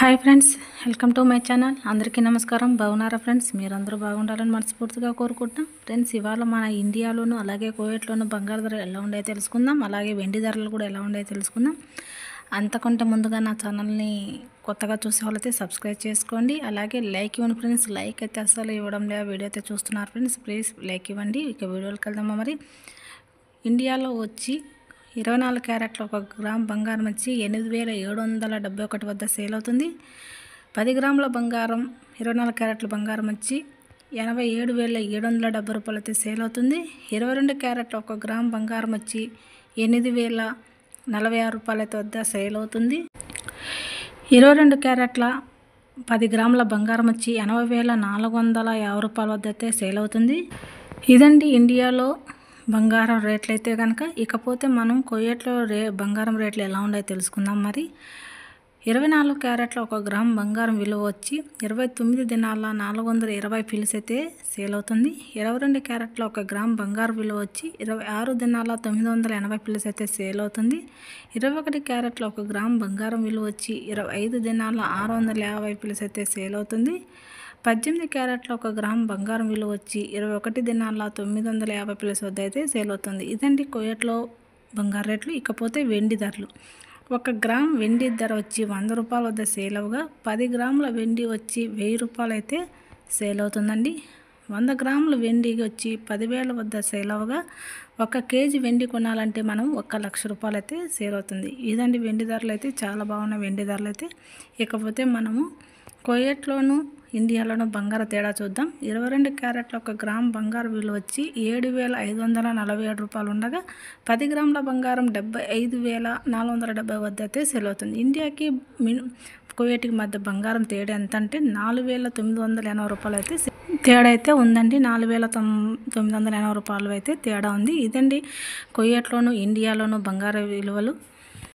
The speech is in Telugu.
Hi friends, welcome to my channel. అందరికీ నమస్కారం. బాగున్నారా ఫ్రెండ్స్? మీరందరూ బాగుండాలని మనస్ఫూర్తిగా కోరుకుంటున్నాం. ఫ్రెండ్స్, ఇవాళ మన ఇండియాలోను అలాగే కువైట్లోను బంగారు ధర ఎలా ఉండేదో తెలుసుకుందాం. అలాగే వెండి ధరలు కూడా ఎలా ఉండేదో తెలుసుకుందాం. అంతకంటే ముందుగా నా ఛానల్ని కొత్తగా చూసే వాళ్ళైతే సబ్స్క్రైబ్ చేసుకోండి. అలాగే లైక్ ఇవ్వండి ఫ్రెండ్స్. లైక్ అయితే అస్సలు ఇవ్వడం లేదు, వీడియో అయితే చూస్తున్నారు ఫ్రెండ్స్. ప్లీజ్ లైక్ ఇవ్వండి. ఇక వీడియోకి వెళ్దామా. మరి ఇండియాలో వచ్చి 24 క్యారెట్ల 1 గ్రామ్ బంగారం వచ్చి 8,771 వద్ద సేల్ అవుతుంది. 10 గ్రాముల బంగారం 24 క్యారెట్ల బంగారం వచ్చి 87,770 రూపాయలు అయితే సేల్ అవుతుంది. 22 క్యారెట్ల 1 గ్రామ్ బంగారం వచ్చి 8,046 రూపాయల వద్ద సేల్ అవుతుంది. 22 క్యారెట్ల 10 గ్రాముల బంగారం వచ్చి 80,450 రూపాయల వద్ద అయితే సేల్ అవుతుంది. ఇదండి ఇండియాలో బంగారం రేట్లు అయితే కనుక. ఇకపోతే మనం కువైట్లో బంగారం రేట్లు ఎలా ఉన్నాయో తెలుసుకుందాం. మరి 24 క్యారెట్ల 1 గ్రామ్ బంగారం విలువ వచ్చి 29 దినాల 420 ఫిల్స్ అయితే సేల్ అవుతుంది. 22 క్యారెట్ల 1 గ్రామ్ బంగారం విలువ వచ్చి 26 దినాల 980 ఫిల్స్ అయితే సేల్ అవుతుంది. 21 క్యారెట్ల 1 గ్రామ్ బంగారం విలువ వచ్చి 25 దినాల 650 ఫిల్స్ అయితే సేల్ అవుతుంది. 18 క్యారెట్ల 1 గ్రామ్ బంగారం విలువ వచ్చి 21 దినాల 950 ప్లస్ వద్ద అయితే సేల్ అవుతుంది. ఇదండి కువైట్లో బంగారు రేట్లు. ఇకపోతే వెండి ధరలు. 1 గ్రామ్ వెండి ధర వచ్చి 100 రూపాయల వద్ద సేల్ అవగా 10 గ్రాముల వెండి వచ్చి 1000 రూపాయలు అయితే సేల్ అవుతుందండి. 100 గ్రాముల వెండి వచ్చి 10,000 వద్ద సేల్ అవగా 1 కేజీ వెండి కొనాలంటే మనం 1,00,000 రూపాయలు అయితే సేల్ అవుతుంది. ఇదండి వెండి ధరలు అయితే. చాలా బాగున్నాయి వెండి ధరలు అయితే. ఇకపోతే మనము కువైట్లోను ఇండియాలోను బంగారు తేడా చూద్దాం. 22 క్యారెట్ల 1 గ్రామ్ బంగారు విలువ వచ్చి 7,547 రూపాయలు ఉండగా 10 గ్రాముల బంగారం 75,470 వద్ద అయితే సేల్ అవుతుంది. ఇండియాకి కువైట్కి మధ్య బంగారం తేడా ఎంత అంటే 4,980 రూపాయలు అయితే తేడా అయితే ఉందండి. 4,980 రూపాయలు అయితే తేడా ఉంది. ఇదండి కువైట్లోను ఇండియాలోను బంగారు విలువలు.